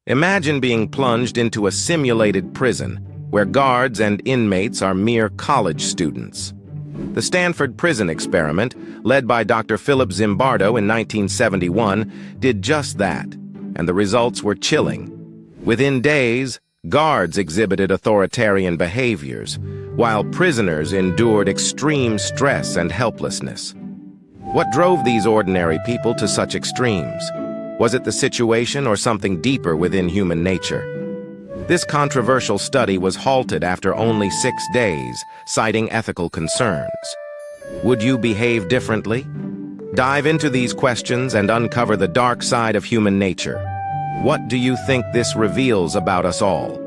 Imagine being plunged into a simulated prison where guards and inmates are mere college students. The Stanford Prison Experiment, led by Dr. Philip Zimbardo in 1971, did just that, and the results were chilling. Within days, guards exhibited authoritarian behaviors, while prisoners endured extreme stress and helplessness. What drove these ordinary people to such extremes? Was it the situation or something deeper within human nature? This controversial study was halted after only 6 days, citing ethical concerns. Would you behave differently? Dive into these questions and uncover the dark side of human nature. What do you think this reveals about us all?